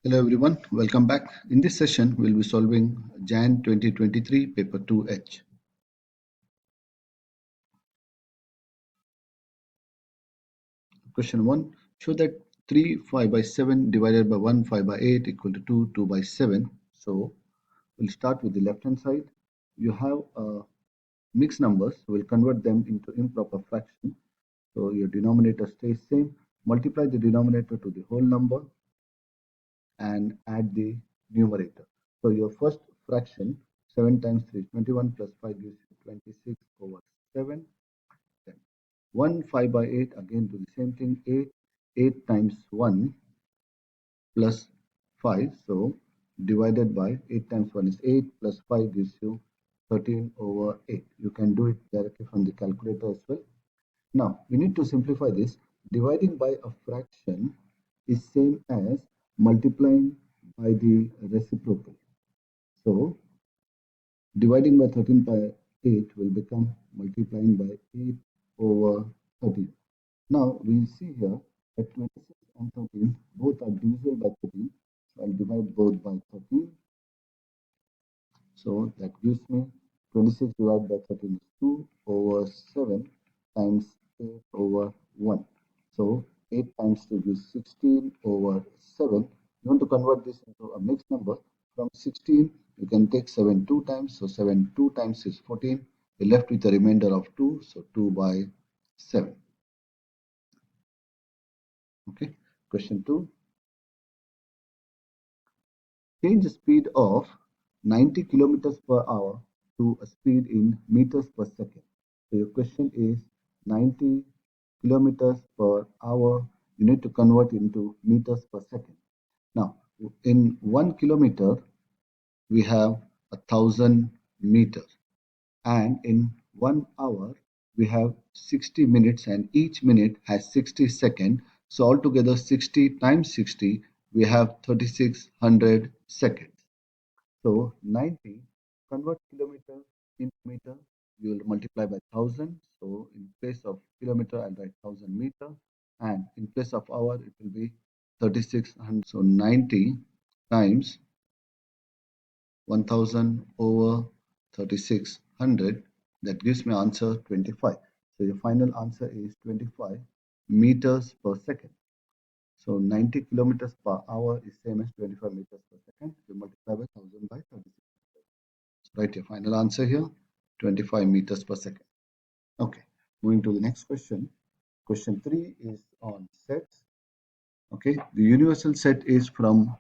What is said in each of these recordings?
Hello everyone, welcome back. In this session, we'll be solving Jan 2023 paper 2H. Question 1. Show that 3 5 by 7 divided by 1 5 by 8 equal to 2 2 by 7. So we'll start with the left hand side. You have mixed numbers, so we'll convert them into improper fraction. So your denominator stays same. Multiply the denominator to the whole number and add the numerator. So your first fraction, 7 times 3 is 21 plus 5 gives you 26 over 7. Then 1 5 by 8, again do the same thing, 8 times 1 plus 5. So divided by 8 times 1 is 8 plus 5 gives you 13 over 8. You can do it directly from the calculator as well. Now we need to simplify this. Dividing by a fraction is same as multiplying by the reciprocal. So dividing by 13 by 8 will become multiplying by 8 over 13. Now we see here that 26 and 13 both are divisible by 13. So I'll divide both by 13. So that gives me 26 divided by 13 is 2 over 7 times 8 over 1. So 8 times 2 gives 16 over 7. You want to convert this into a mixed number. From 16, you can take 7 2 times. So 7 2 times is 14. You're left with a remainder of 2. So 2 by 7. Okay. Question 2. Change the speed of 90 kilometers per hour to a speed in meters per second. So your question is 90 kilometers per hour. You need to convert into meters per second. Now, in 1 kilometer, we have 1,000 meters. And in 1 hour, we have 60 minutes, and each minute has 60 seconds. So altogether 60 times 60, we have 3600 seconds. So 90, convert kilometer into meter, you will multiply by 1000. So in place of kilometer, I'll write 1000 meter, and in place of hour, it will be 3600. So 90 times 1000 over 3600, that gives me answer 25. So your final answer is 25 meters per second. So 90 kilometers per hour is same as 25 meters per second. You multiply by 1000 by 36. Write your final answer here, 25 meters per second. Okay, moving to the next question. Question 3 is on sets. Okay, the universal set is from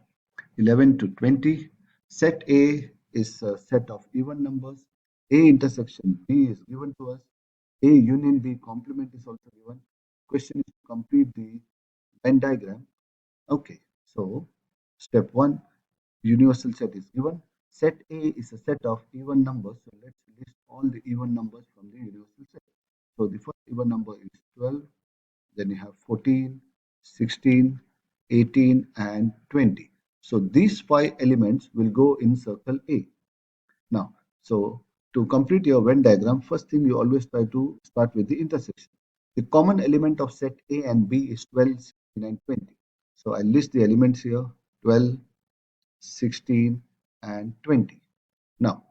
11 to 20. Set A is a set of even numbers. A intersection B is given to us. A union B complement is also given. Question is to complete the Venn diagram. Okay, so step 1, universal set is given. Set A is a set of even numbers. So let's list all the even numbers from the universal set. So the first even number is 12. Then you have 14, 16, 18, and 20. So these 5 elements will go in circle A. Now, so to complete your Venn diagram, first thing you always try to start with the intersection. The common element of set A and B is 12, 16, and 20. So I list the elements here, 12, 16, and 20. Now,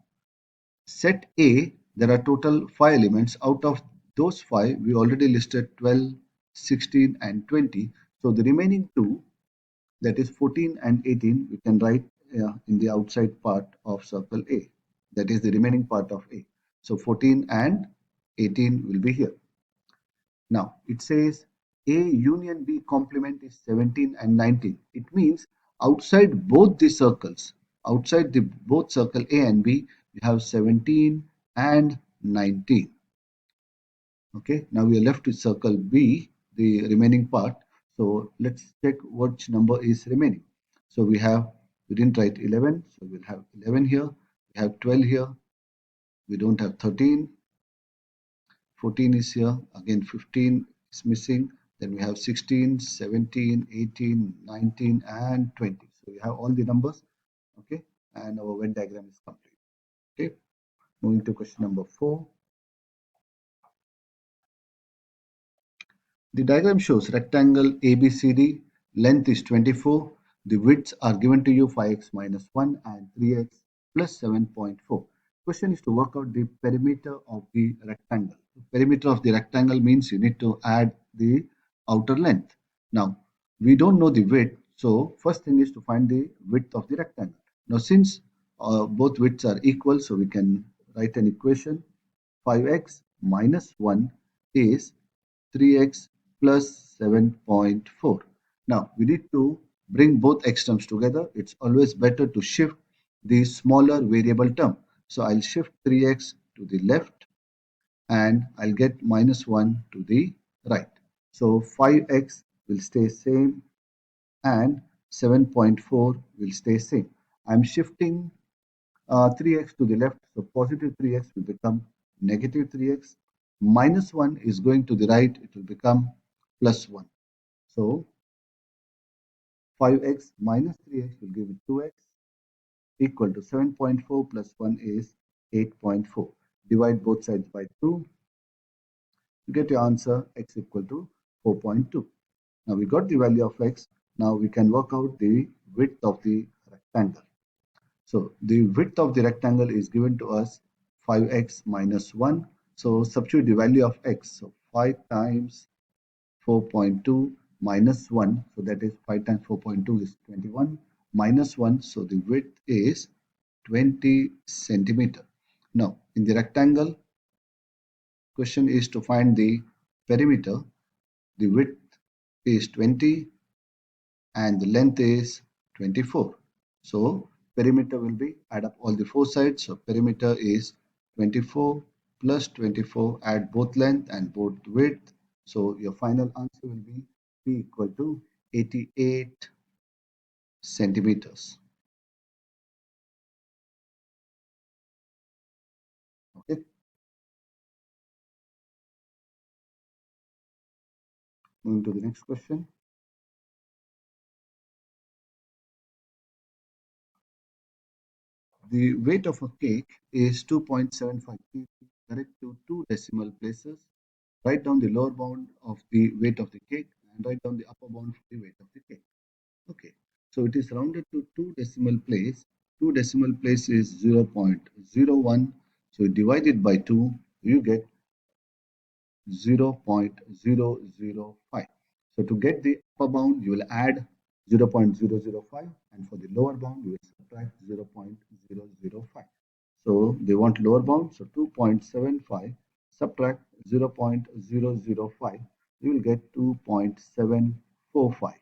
set A, there are total 5 elements. Out of those 5, we already listed 12, 16, and 20. So the remaining 2, that is 14 and 18, we can write in the outside part of circle A. That is the remaining part of A. So 14 and 18 will be here. Now it says A union B complement is 17 and 19. It means outside both the circles, outside the both circle A and B, we have 17 and 19. Okay, now we are left with circle B, the remaining part. So let's check which number is remaining. So we didn't write 11, so we'll have 11 here. We have 12 here. We don't have 13. 14 is here. Again, 15 is missing. Then we have 16, 17, 18, 19, and 20. So we have all the numbers. Okay, and our Venn diagram is complete. Okay, moving to question number 4. The diagram shows rectangle ABCD, length is 24, The widths are given to you 5x minus 1 and 3x plus 7.4. Question is to work out the perimeter of the rectangle. The perimeter of the rectangle means you need to add the outer length. Now, we don't know the width, so first thing is to find the width of the rectangle. Now, since both widths are equal, so we can write an equation. 5x minus 1 is 3x plus 7.4. Now, we need to bring both extremes together. It's always better to shift the smaller variable term. So I'll shift 3x to the left and I'll get minus 1 to the right. So 5x will stay same and 7.4 will stay same. I'm shifting 3x to the left, so positive 3x will become negative 3x. Minus 1 is going to the right, it will become plus 1. So 5x minus 3x will give it 2x equal to 7.4 plus 1 is 8.4. Divide both sides by 2. You get your answer x equal to 4.2. Now we got the value of x. Now we can work out the width of the rectangle. So the width of the rectangle is given to us 5x minus 1. So substitute the value of x. So 5 times 4.2 minus 1. So that is 5 times 4.2 is 21 minus 1. So the width is 20 centimeter. Now in the rectangle, question is to find the perimeter. The width is 20 and the length is 24. So perimeter will be add up all the four sides. So perimeter is 24 plus 24, add both length and both width. So your final answer will be P equal to 88 centimeters. Okay. Moving to the next question. The weight of a cake is 2.75 kg. Correct to two decimal places. Write down the lower bound of the weight of the cake and write down the upper bound for the weight of the cake. Okay, so it is rounded to two decimal place. Two decimal place is 0.01. So divide it by 2, you get 0.005. So to get the upper bound, you will add 0.005, and for the lower bound, you will subtract 0.005. So they want lower bound, so 2.75 subtract 0.005, you will get 2.745.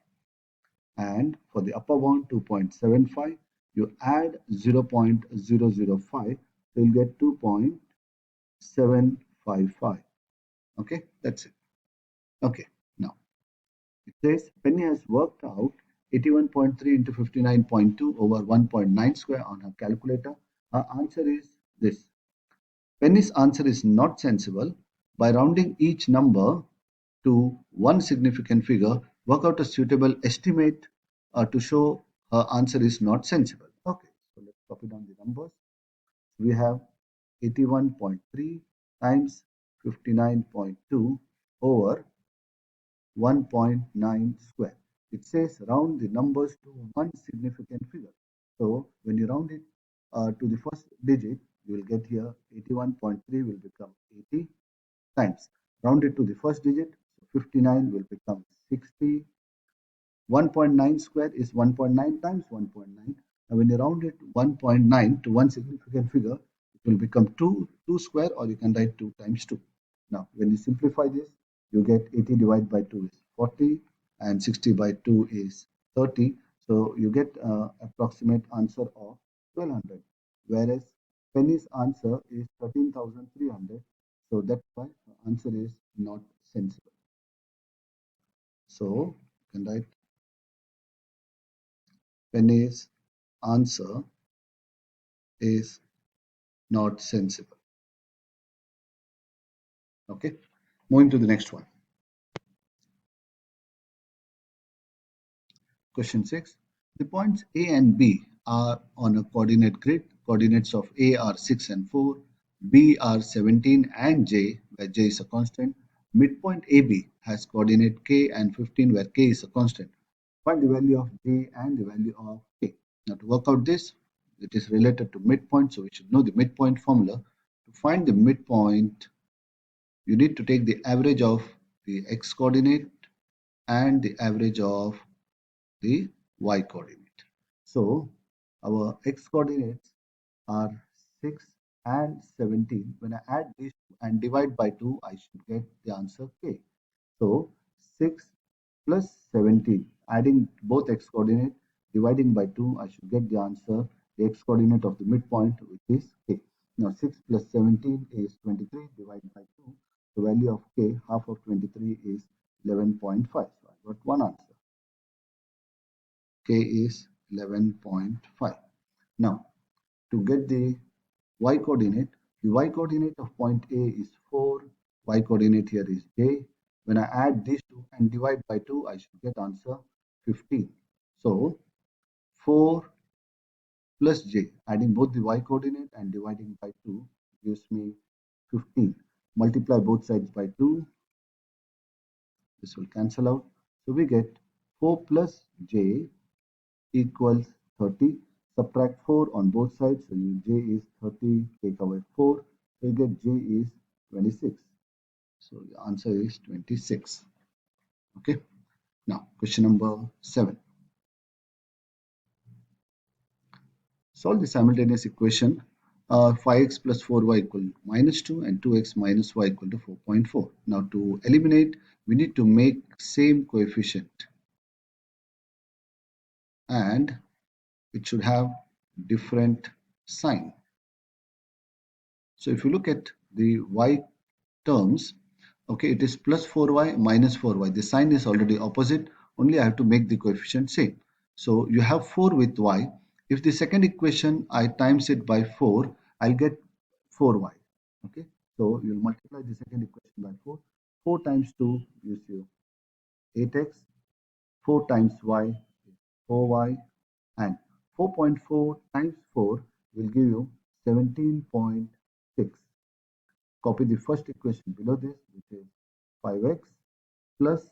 And for the upper bound 2.75, you add 0.005, so you'll get 2.755. Okay, that's it. Okay, now it says Penny has worked out 81.3 into 59.2 over 1.9 square on her calculator. Her answer is this. Penny's answer is not sensible. By rounding each number to one significant figure, work out a suitable estimate to show her answer is not sensible. Okay, so let's copy down the numbers. We have 81.3 times 59.2 over 1.9 square. It says round the numbers to one significant figure. So when you round it to the first digit, you will get here 81.3 will become 80 times. Round it to the first digit, 59 will become 60. 1.9 square is 1.9 times 1.9. And when you round it 1.9 to one significant figure, it will become 2 square, or you can write 2 times 2. Now, when you simplify this, you get 80 divided by 2 is 40 and 60 by 2 is 30. So you get approximate answer of 1200, whereas Penny's answer is 13,300. So that's why the answer is not sensible. So you can write Penny's answer is not sensible. Okay, moving to the next one. Question 6. The points A and B are on a coordinate grid. Coordinates of A are 6 and 4, B are 17 and J, where J is a constant. Midpoint AB has coordinate K and 15, where K is a constant. Find the value of J and the value of K. Now to work out this, it is related to midpoint, so we should know the midpoint formula. To find the midpoint, you need to take the average of the x coordinate and the average of the y coordinate. So our x coordinates are 6 and 17. When I add these and divide by 2, I should get the answer k. So 6 plus 17, adding both x coordinate, dividing by 2, I should get the answer, the x coordinate of the midpoint, which is k. Now 6 plus 17 is 23, divided by 2. The value of k, half of 23 is 11.5. So I got one answer. K is 11.5. Now to get the y coordinate, the y coordinate of point A is 4, y coordinate here is j. When I add these two and divide by 2, I should get answer 15. So 4 plus j, adding both the y coordinate and dividing by 2 gives me 15. Multiply both sides by 2, this will cancel out. So we get 4 plus j equals 30. Subtract 4 on both sides. So j is 30, take away 4. So you get j is 26. So the answer is 26. Okay. Now question number 7. Solve the simultaneous equation 5x plus 4y equal minus 2 and 2x minus y equal to 4.4. Now to eliminate, we need to make same coefficient and it should have different sign. So if you look at the y terms, okay, it is plus 4y minus 4y. The sign is already opposite, only I have to make the coefficient same. So you have 4 with y. If the second equation I times it by 4, I'll get 4y. Okay, so you'll multiply the second equation by 4. 4 times 2 gives you 8x. 4 times y is 4y, and 4.4 times 4 will give you 17.6. Copy the first equation below this, which is 5x plus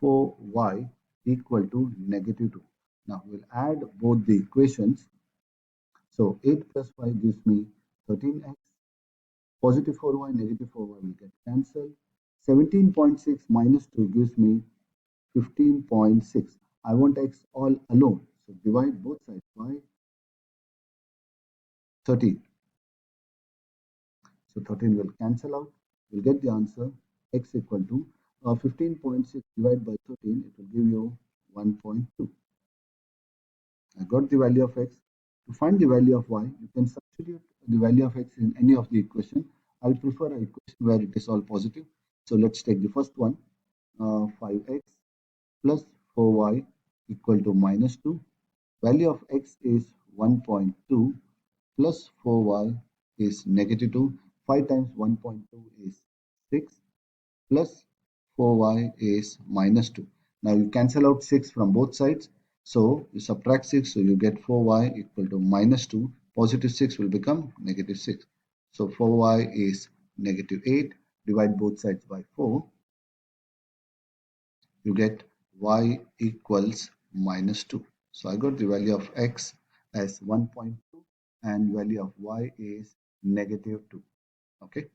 4y equal to negative 2. Now we'll add both the equations. So 8 plus 5 gives me 13x. Positive 4y, negative 4y will get cancelled. 17.6 minus 2 gives me 15.6. I want x all alone. So divide both sides by 13. So 13 will cancel out. We'll get the answer x equal to 15.6 divided by 13. It will give you 1.2. I got the value of x. To find the value of y, you can substitute the value of x in any of the equation. I prefer an equation where it is all positive. So let's take the first one, 5x plus 4y equal to minus 2. Value of x is 1.2 plus 4y is negative 2. 5 times 1.2 is 6 plus 4y is minus 2. Now you cancel out 6 from both sides. So you subtract 6, so you get 4y equal to minus 2. Positive 6 will become negative 6. So 4y is negative 8. Divide both sides by 4. You get y equals minus 2. So I got the value of x as 1.2 and value of y is negative 2. Okay.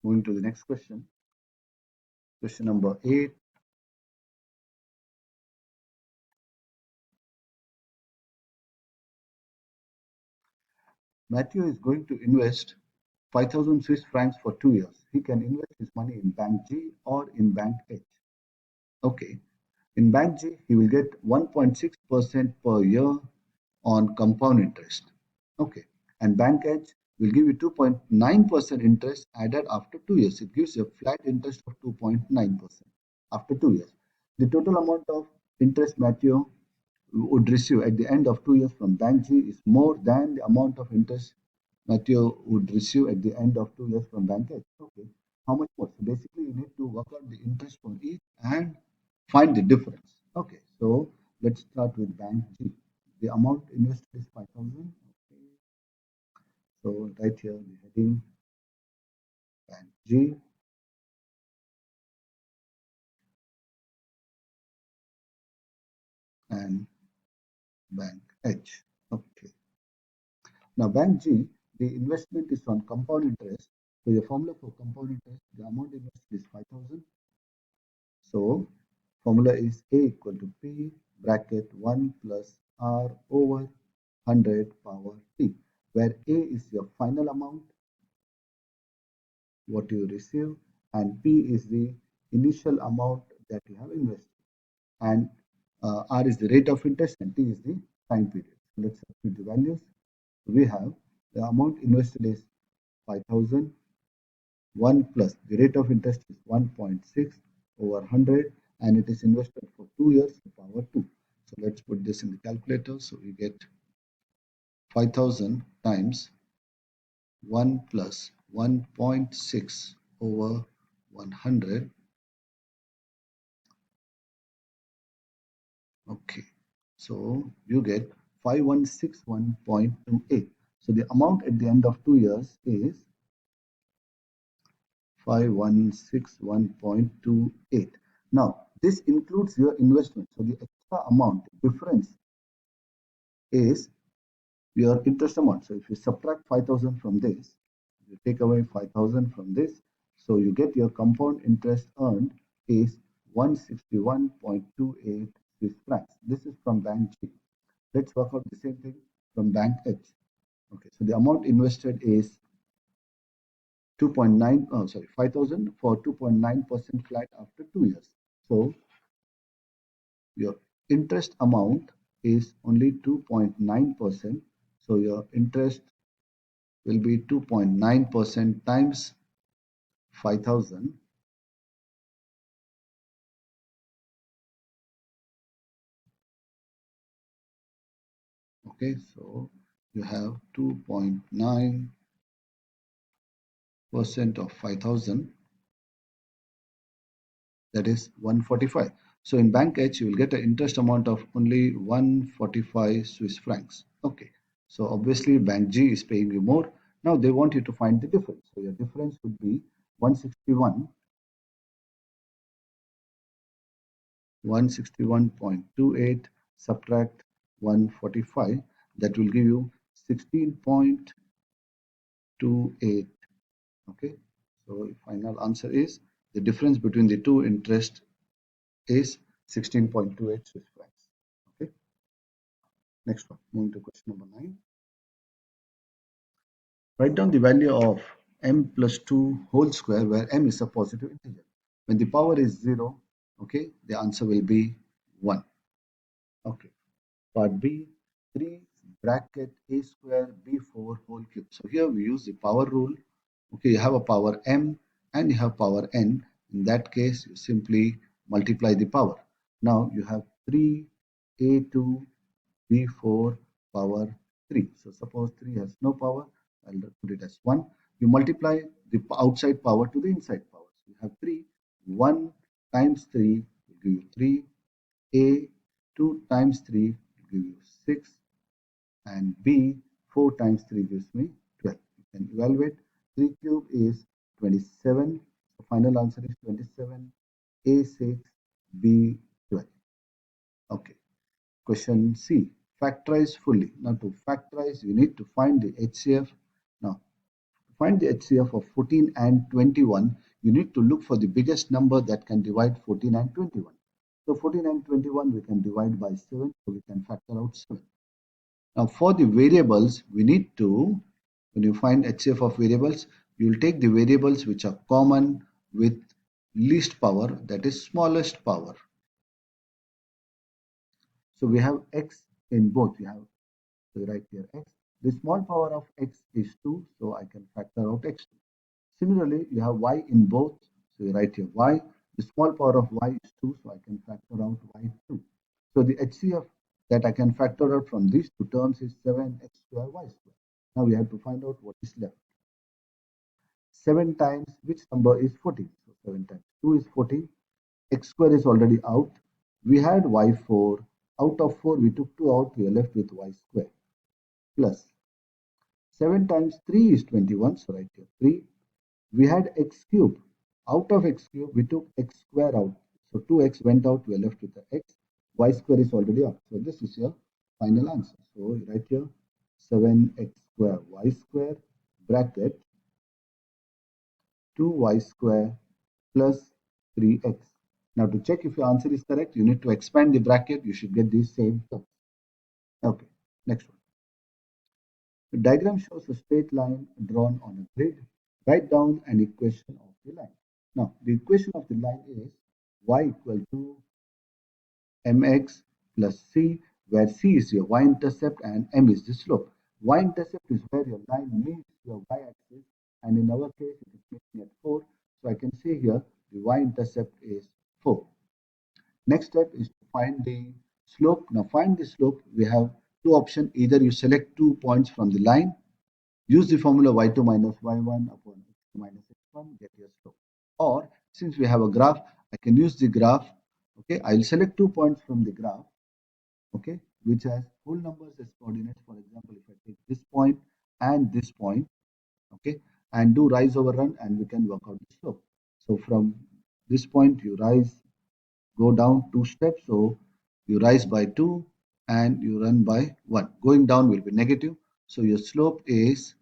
Moving to the next question. Question number 8. Matthew is going to invest 5,000 Swiss francs for 2 years. He can invest his money in Bank G or in Bank H. Okay. In Bank G, he will get 1.6% per year on compound interest. Okay. And Bank H will give you 2.9% interest added after 2 years. It gives you a flat interest of 2.9% after 2 years. The total amount of interest Matthew would receive at the end of 2 years from Bank G is more than the amount of interest Matthew would receive at the end of 2 years from Bank H. Okay. How much more? So basically, you need to work out the interest for each and find the difference. Okay. So let's start with Bank G. The amount invested is 5,000. Okay. So right here, the heading Bank G. and bank H. Okay. Now bank G, the investment is on compound interest. So the formula for compound interest, the amount invested is 5,000. So formula is A equal to P bracket 1 plus R over 100 power T, where A is your final amount, what you receive, and P is the initial amount that you have invested, and R is the rate of interest, and T is the time period. Let's substitute the values. We have the amount invested is 5,000. 1 plus the rate of interest is 1.6 over 100, and it is invested for 2 years to power 2. So let's put this in the calculator. So we get 5,000 times 1 plus 1.6 over 100. Okay, so you get 5161.28. So the amount at the end of 2 years is 5161.28. Now, this includes your investment. So the extra amount difference is your interest amount. So if you subtract 5,000 from this, you take away 5,000 from this, so you get your compound interest earned is 161.28 Swiss francs. This is from bank G. Let's work out the same thing from bank H. Okay, so the amount invested is 2.9, 5,000 for 2.9% flat after 2 years. So your interest amount is only 2.9%. So your interest will be 2.9% times 5,000. Okay, so you have 2.9% of 5,000, that is 145. So in bank H, you will get an interest amount of only 145 Swiss francs. Okay, so obviously bank G is paying you more. Now they want you to find the difference. So your difference would be 161.28 subtract 145. That will give you 16.28. Okay, so final answer is the difference between the two interest is 16.28 Swiss francs. Okay, next one, moving to question number 9. Write down the value of m plus 2 whole square where m is a positive integer. When the power is 0, okay, the answer will be 1. Okay, part B, 3 bracket a square b4 whole cube. So here we use the power rule. Okay, you have a power m and you have power n. In that case, you simply multiply the power. Now you have 3a2 b4 power 3. So suppose 3 has no power, I'll put it as 1. You multiply the outside power to the inside power. So you have 3, 1 times 3 will give you 3, a 2 times 3 will give you 6, and b 4 times 3 gives me 12. You can evaluate. 3 cube is 27. So final answer is 27, a6, b12. Okay. Question C, factorize fully. Now to factorize, you need to find the HCF. Now, to find the HCF of 14 and 21, you need to look for the biggest number that can divide 14 and 21. So 14 and 21 we can divide by 7, so we can factor out 7. Now for the variables, we need to, when you find HCF of variables, you will take the variables which are common with least power, that is smallest power. So we have x in both. We have, so write here x. The small power of x is 2, so I can factor out x2. Similarly, you have y in both, so you write here y. The small power of y is 2, so I can factor out y2. So the HCF that I can factor out from these two terms is 7x square y square. Now we have to find out what is left. 7 times which number is 14? So 7 times 2 is 14. X square is already out. We had y4. Out of 4, we took 2 out. We are left with y square plus 7 times 3 is 21. So right here 3. We had x cube. Out of x cube, we took x square out. So 2x went out. We are left with the x. y square is already up. So this is your final answer. So you write here 7x square y square bracket 2y square plus 3x. Now to check if your answer is correct, you need to expand the bracket. You should get the same term. Okay, next one. The diagram shows a straight line drawn on a grid. Write down an equation of the line. Now, the equation of the line is y equal to mx plus c, where c is your y-intercept and m is the slope. Y-intercept is where your line meets your y-axis, and in our case, it is meeting at 4. So I can say here the y-intercept is 4. Next step is to find the slope. Now, find the slope. We have two options. Either you select 2 points from the line, use the formula y2 minus y1 upon x2 minus x1, get your slope. Or since we have a graph, I can use the graph. Okay, I'll select 2 points from the graph, okay, which has whole numbers as coordinates. For example, if I take this point and this point, okay, and do rise over run, and we can work out the slope. So from this point, you rise, go down 2 steps. So you rise by 2 and you run by 1. Going down will be negative. So your slope is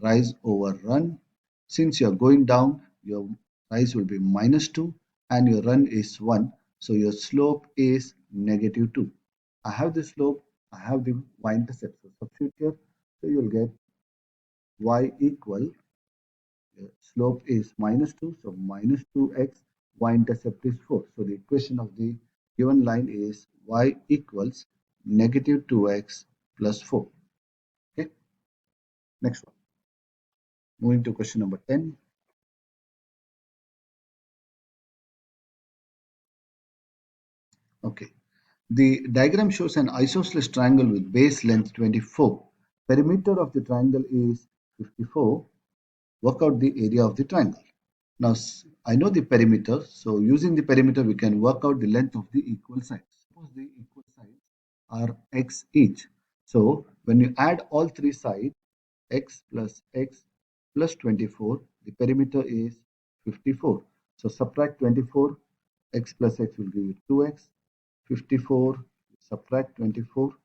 rise over run. Since you're going down, your rise will be -2 and your run is 1. So your slope is -2. I have the slope, I have the y-intercept. So substitute here. So you'll get y equal, slope is -2. So -2x, y-intercept is 4. So the equation of the given line is y equals -2x plus 4. Okay, next one. Moving to question number 10. Okay. The diagram shows an isosceles triangle with base length 24. Perimeter of the triangle is 54. Work out the area of the triangle. Now, I know the perimeter. So using the perimeter, we can work out the length of the equal sides. Suppose the equal sides are x each. So when you add all three sides, x plus 24, the perimeter is 54. So subtract 24, x plus x will give you 2x. 54, subtract 24,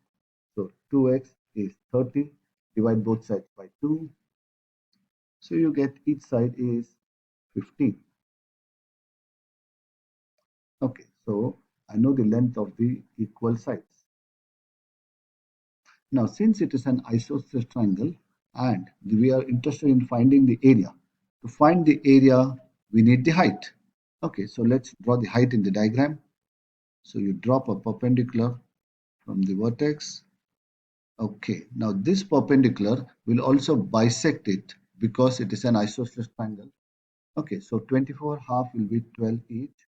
so 2x is 30, divide both sides by 2, so you get each side is 15. Okay, so I know the length of the equal sides. Now, since it is an isosceles triangle and we are interested in finding the area, to find the area, we need the height. Okay, so let's draw the height in the diagram. So you drop a perpendicular from the vertex. Okay, now this perpendicular will also bisect it because it is an isosceles triangle. Okay, so 24 half will be 12 each.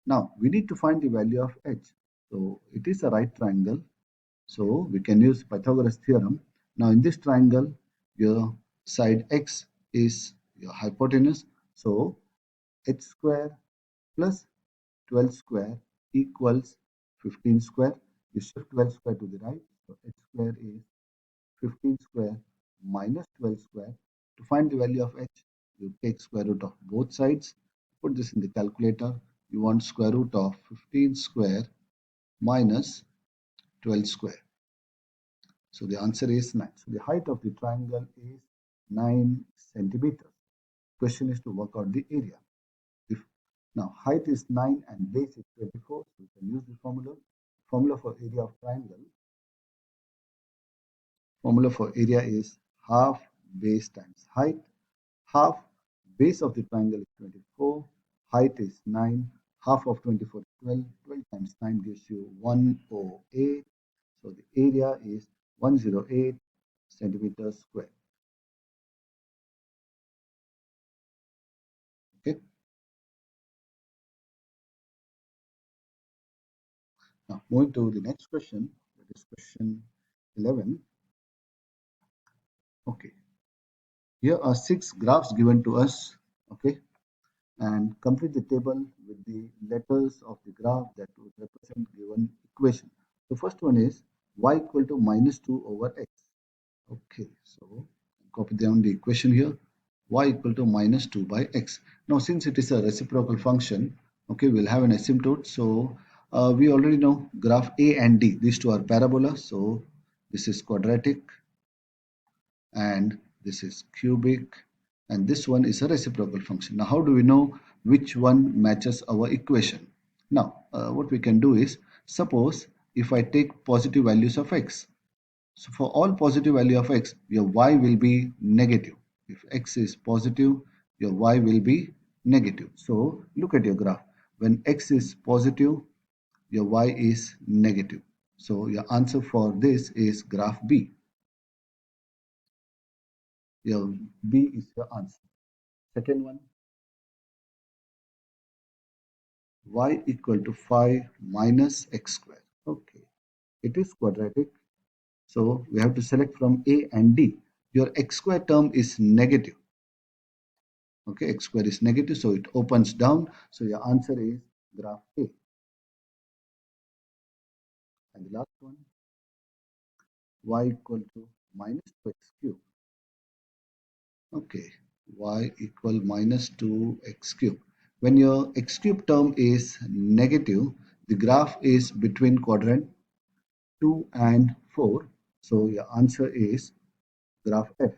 Now we need to find the value of h. So it is a right triangle. So we can use Pythagoras theorem. Now in this triangle, your side x is your hypotenuse. So h square plus 12 square equals 15 square. You shift 12 square to the right. So h square is 15 square minus 12 square. To find the value of h, you take square root of both sides. Put this in the calculator. You want square root of 15 square minus 12 square. So the answer is 9. So the height of the triangle is 9 centimeters. Question is to work out the area. If now height is 9 and base is 24, so we can use the formula. Formula for area of triangle. Formula for area is half base times height. Half base of the triangle is 24. Height is 9. Half of 24 is 12. 12 times 9 gives you 108. So the area is 108 centimeters square. Okay. Now moving to the next question, that is question 11. Okay. Here are 6 graphs given to us. Okay. And complete the table with the letters of the graph that would represent given equation. The first one is y equal to -2 over x. Okay, so copy down the equation here. Y equal to -2 by x. Now, since it is a reciprocal function, okay, we'll have an asymptote. So We already know graph A and D. These two are parabola. So this is quadratic and this is cubic and this one is a reciprocal function. Now, how do we know which one matches our equation? Now, what we can do is, suppose if I take positive values of x. So for all positive value of x, your y will be negative. If x is positive, your y will be negative. So look at your graph. When x is positive, your y is negative. So your answer for this is graph B. Your B is your answer. Second one, y equal to 5 minus x square. Okay, it is quadratic. So we have to select from A and D. Your x square term is negative. Okay, x square is negative, so it opens down. So your answer is graph A. And the last one, y equal to minus 2x cube. Okay, y equal minus 2x cube. When your x cube term is negative, the graph is between quadrant 2 and 4. So your answer is graph F.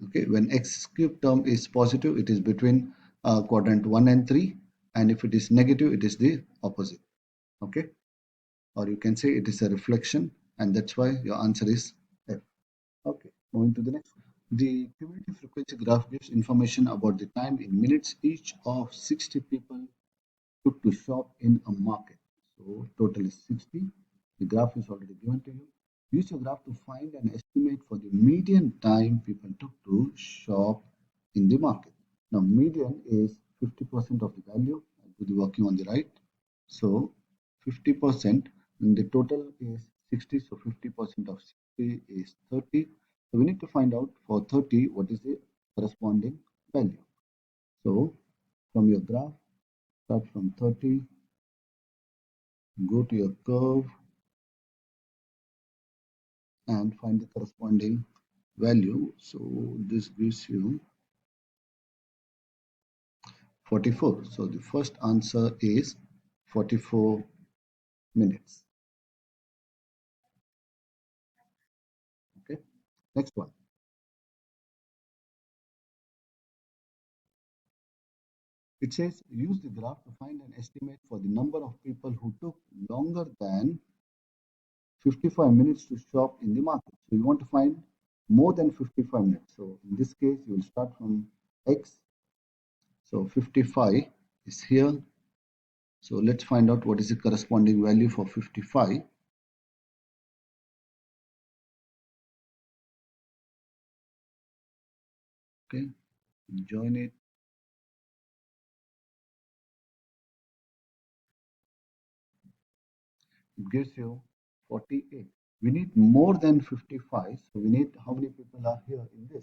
Okay, when x cube term is positive, it is between quadrant 1 and 3. And if it is negative, it is the opposite. Okay, or you can say it is a reflection, and that's why your answer is F. Okay, moving to the next one. The cumulative frequency graph gives information about the time in minutes each of 60 people took to shop in a market. So total is 60. The graph is already given to you. Use your graph to find an estimate for the median time people took to shop in the market. Now median is 50% of the value. I'll do the working on the right. So 50% and the total is 60. So 50% of 60 is 30. So we need to find out for 30 what is the corresponding value. So from your graph, start from 30, go to your curve and find the corresponding value. So this gives you 44. So the first answer is 44 minutes. Okay, next one. It says use the graph to find an estimate for the number of people who took longer than 55 minutes to shop in the market. So you want to find more than 55 minutes. So in this case, you will start from x. So 55 is here. So let's find out what is the corresponding value for 55. Okay, join it. It gives you 48. We need more than 55. So we need how many people are here in this.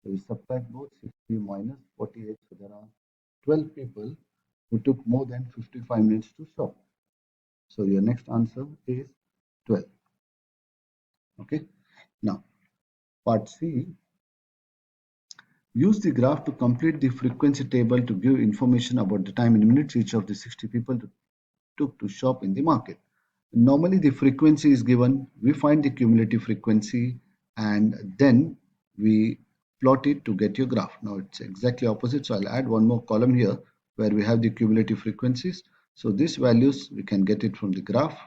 So we subtract both 60 minus 48. So there are 12 people who took more than 55 minutes to shop. So your next answer is 12. Okay. Now, part C. Use the graph to complete the frequency table to give information about the time in minutes each of the 60 people took to shop in the market. Normally the frequency is given, we find the cumulative frequency and then we plot it to get your graph. Now it's exactly opposite, so I'll add one more column here where we have the cumulative frequencies. So these values we can get it from the graph.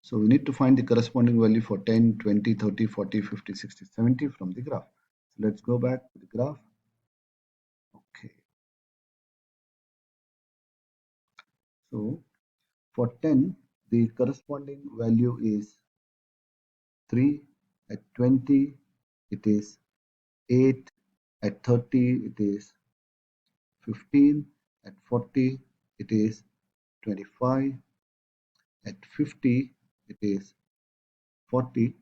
So we need to find the corresponding value for 10, 20, 30, 40, 50, 60, 70 from the graph. So let's go back to the graph. Okay. So for 10, the corresponding value is 3. At 20, it is 8. At 30, it is 15. At 40, it is 25. At 50, it is 40.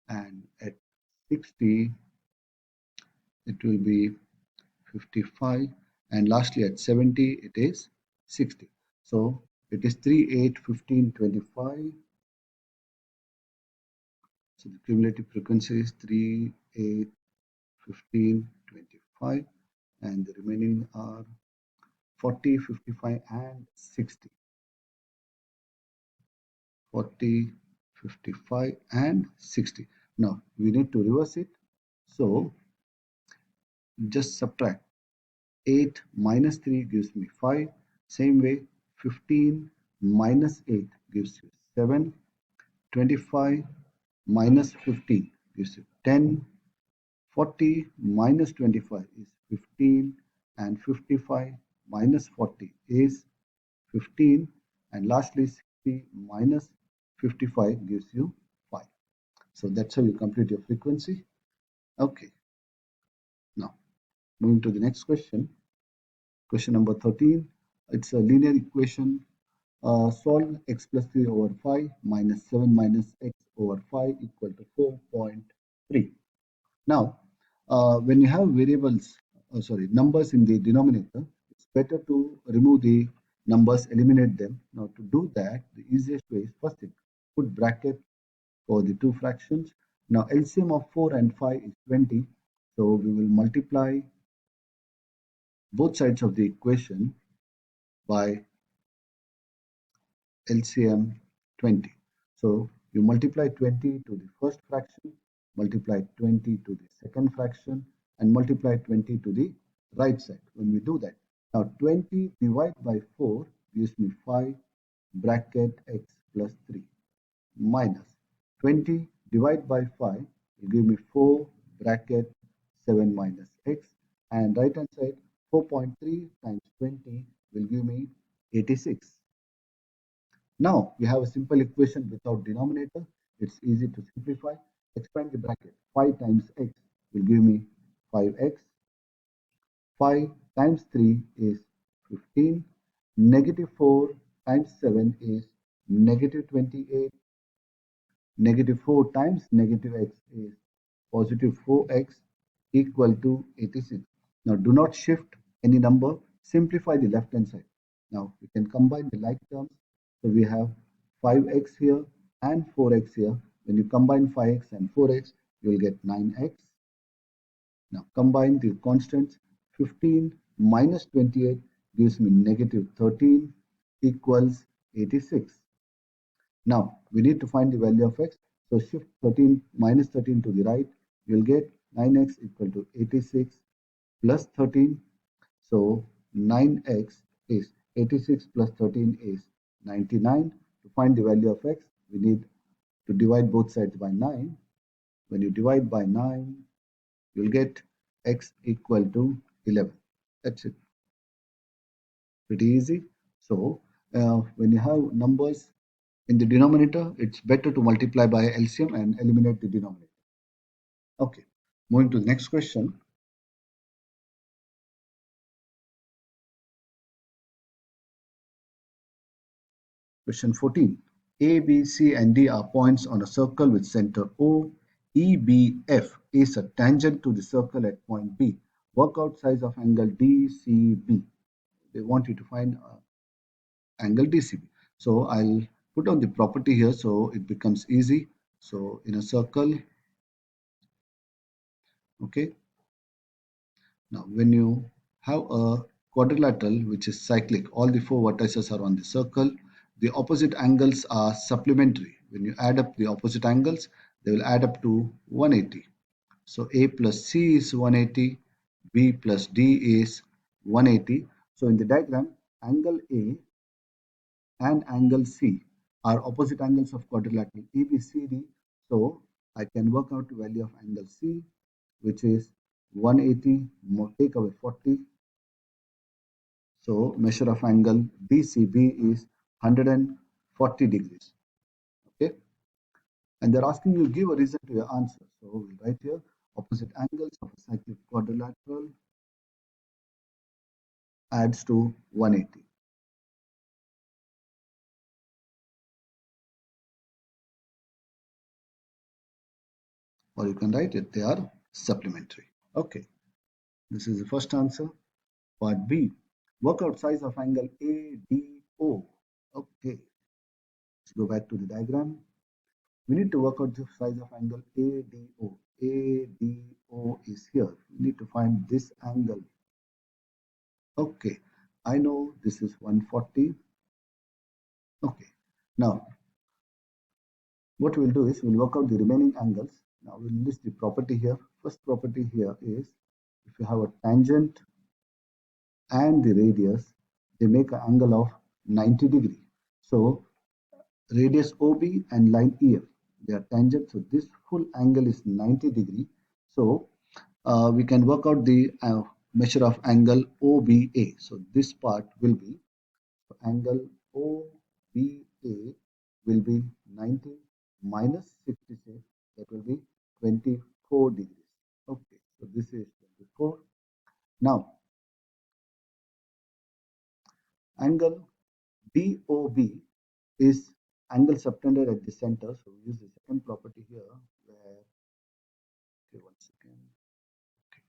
And at 60, it will be 55. And lastly, at 70, it is 60. So it is 3, 8, 15, 25. So the cumulative frequency is 3, 8, 15, 25. And the remaining are 40, 55, and 60. 40, 55, and 60. Now we need to reverse it. So just subtract. 8 minus 3 gives me 5. Same way, 15 minus 8 gives you 7. 25 minus 15 gives you 10. 40 minus 25 is 15. And 55 minus 40 is 15. And lastly, 60 minus 55 gives you 5. So that's how you complete your frequency. Okay. Now, moving to the next question. Question number 13. It's a linear equation. Solve x plus 3 over 5 minus 7 minus x over 5 equal to 4.3. Now, when you have variables, numbers in the denominator, it's better to remove the numbers, eliminate them. Now, to do that, the easiest way is first thing, put bracket for the two fractions. Now, LCM of 4 and 5 is 20. So, we will multiply both sides of the equation by LCM 20. So you multiply 20 to the first fraction, multiply 20 to the second fraction, and multiply 20 to the right side. When we do that, now 20 divided by 4 gives me 5 bracket x plus 3 minus 20 divided by 5 will give me 4 bracket 7 minus x, and right hand side 4.3 times 20 will give me 86. Now we have a simple equation without denominator. It's easy to simplify. Expand the bracket. 5 times x will give me 5x. 5 times 3 is 15. Negative 4 times 7 is negative 28. Negative 4 times negative x is positive 4x equal to 86. Now do not shift any number. Simplify the left hand side. Now we can combine the like terms. So we have 5x here and 4x here. When you combine 5x and 4x, you will get 9x. Now combine the constants. 15 minus 28 gives me negative 13 equals 86. Now we need to find the value of x. So shift 13 minus 13 to the right. You will get 9x equal to 86 plus 13. So 9x is 86 plus 13 is 99. To find the value of x, we need to divide both sides by 9. When you divide by 9, you'll get x equal to 11. That's it. Pretty easy. So when you have numbers in the denominator, it's better to multiply by LCM and eliminate the denominator. Okay, moving to the next question. Question 14. A, B, C, and D are points on a circle with center O. E, B, F is a tangent to the circle at point B. Work out size of angle DCB. They want you to find angle DCB. So I'll put on the property here so it becomes easy. So in a circle, okay. Now when you have a quadrilateral which is cyclic, all the four vertices are on the circle. The opposite angles are supplementary. When you add up the opposite angles, they will add up to 180. So A plus C is 180, B plus D is 180. So in the diagram, angle A and angle C are opposite angles of quadrilateral ABCD. So I can work out the value of angle C, which is 180, take away 40. So measure of angle DCB is 140 degrees. Okay. And they're asking you give a reason to your answer. So we'll write here opposite angles of a cyclic quadrilateral adds to 180. Or you can write it, they are supplementary. Okay, this is the first answer. Part B, work out size of angle ADO. Okay, let's go back to the diagram. We need to work out the size of angle ADO. ADO is here. We need to find this angle. Okay, I know this is 140. Okay. Now, what we'll do is we'll work out the remaining angles. Now, we'll list the property here. First property here is if you have a tangent and the radius, they make an angle of 90 degree. So, radius OB and line EF, they are tangent. So, this full angle is 90 degree. So, we can work out the measure of angle OBA. So, this part will be angle OBA will be 90 minus 66, that will be 24 degrees. Okay, so this is 24. Now, angle DOB is angle subtended at the center. So we use the second property here where, okay, one second. Okay.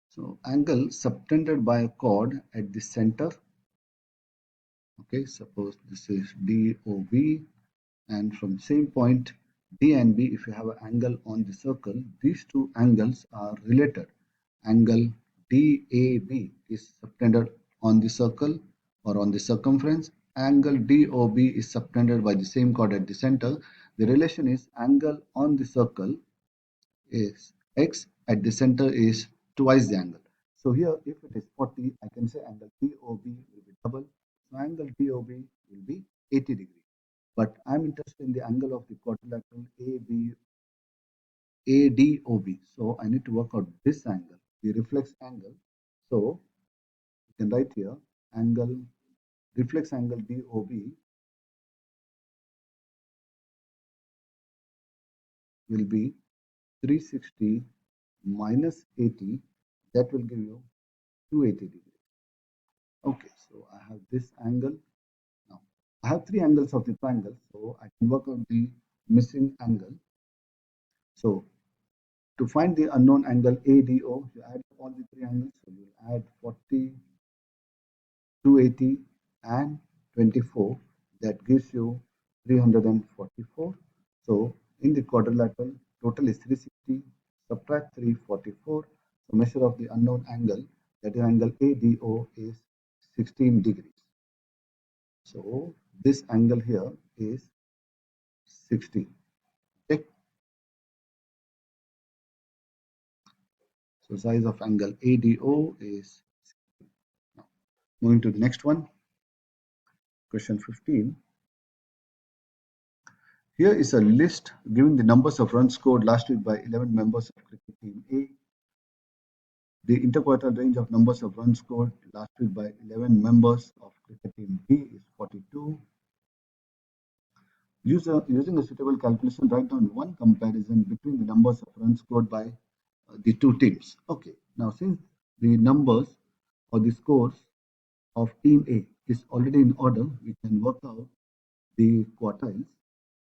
So angle subtended by a chord at the center. Okay, suppose this is DOB, and from same point D and B, if you have an angle on the circle, these two angles are related. Angle DAB is subtended on the circle or on the circumference. Angle DOB is subtended by the same chord at the center. The relation is angle on the circle is x, at the center is twice the angle. So here, if it is 40, I can say angle DOB will be double. So angle DOB will be 80 degree. But I'm interested in the angle of the quadrilateral ADOB. So I need to work out this angle, the reflex angle. So you can write here angle, reflex angle DOB will be 360 minus 80. That will give you 280 degrees. Okay, so I have this angle. Now I have three angles of the triangle, so I can work out the missing angle. So to find the unknown angle ADO, you add all the three angles. So you add 40, 280 and 24. That gives you 344. So in the quadrilateral, total is 360. Subtract 344. So measure of the unknown angle, that is angle ADO, is 16 degrees. So this angle here is 16. Okay. So size of angle ADO is 16. Now, moving to the next one, question 15. Here is a list giving the numbers of runs scored last week by 11 members of cricket team A. The interquartile range of numbers of runs scored last week by 11 members of cricket team B is 42. Using a suitable calculation, write down one comparison between the numbers of runs scored by the two teams. Okay, now since the numbers or the scores of team A is already in order, we can work out the quartiles.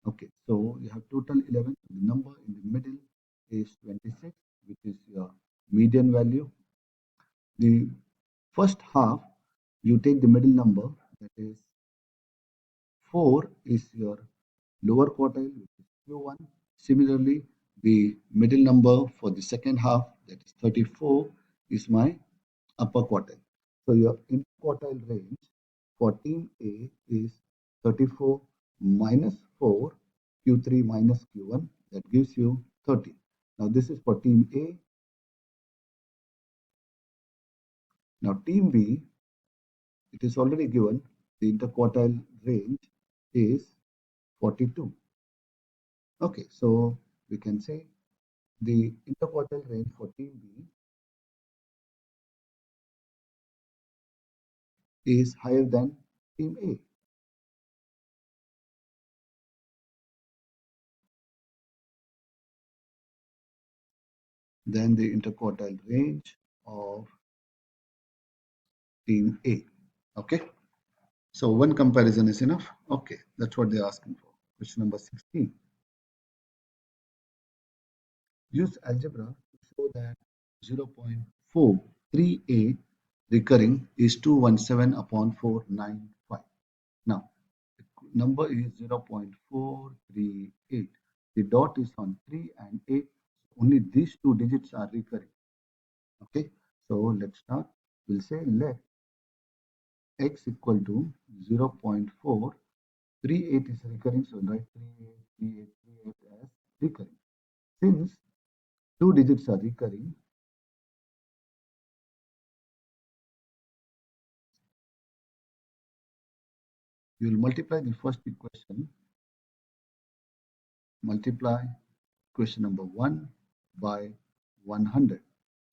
Okay, so you have total 11. The number in the middle is 26, which is your median value. The first half, you take the middle number, that is 4 is your lower quartile, which is Q1. Similarly, the middle number for the second half, that is 34, is my upper quartile. So your interquartile range for team A is 34 minus 4, Q3 minus Q1, that gives you 30. Now this is for team A. Now team B, it is already given, the interquartile range is 42. Okay, so we can say the interquartile range for team B is higher than team A. Than the interquartile range of team A. Okay, so one comparison is enough. Okay, that's what they're asking for. Question number 16. Use algebra to show that 0.438 recurring is 217 upon 495. Now, the number is 0.438. The dot is on 3 and 8. Only these two digits are recurring. Okay, so let's start. We'll say let x equal to 0.438 is recurring, so write 3838 as recurring. Since two digits are recurring, you will multiply the first equation, multiply equation number 1 by 100.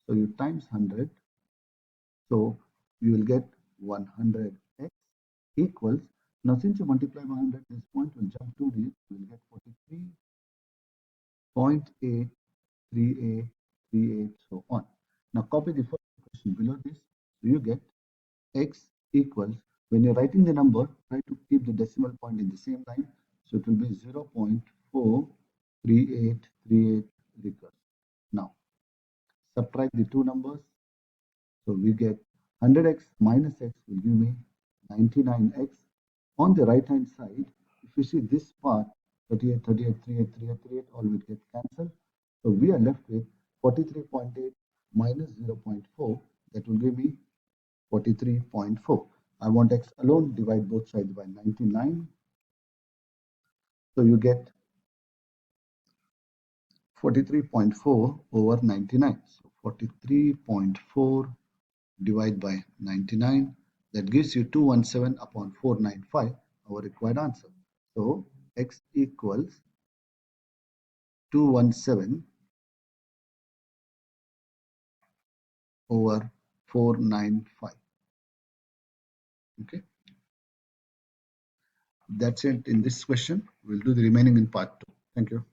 So you times 100, so you will get 100x equals, now since you multiply by 100, this point will jump 2 digits, you will get 43.83838, so on. Now copy the first equation below this, so you get x equals, when you're writing the number, try to keep the decimal point in the same line, so it will be 0.43838 recurs. Now subtract the two numbers, so we get 100x minus x will give me 99x. On the right hand side, if you see this part, 38, 38, 38, 38, 38, all will get cancelled. So we are left with 43.8 minus 0.4, that will give me 43.4. I want x alone, divide both sides by 99. So you get 43.4 over 99. So 43.4 divide by 99, that gives you 217 upon 495, our required answer. So x equals 217 over 495. Okay, that's it in this question. We'll do the remaining in part 2. Thank you.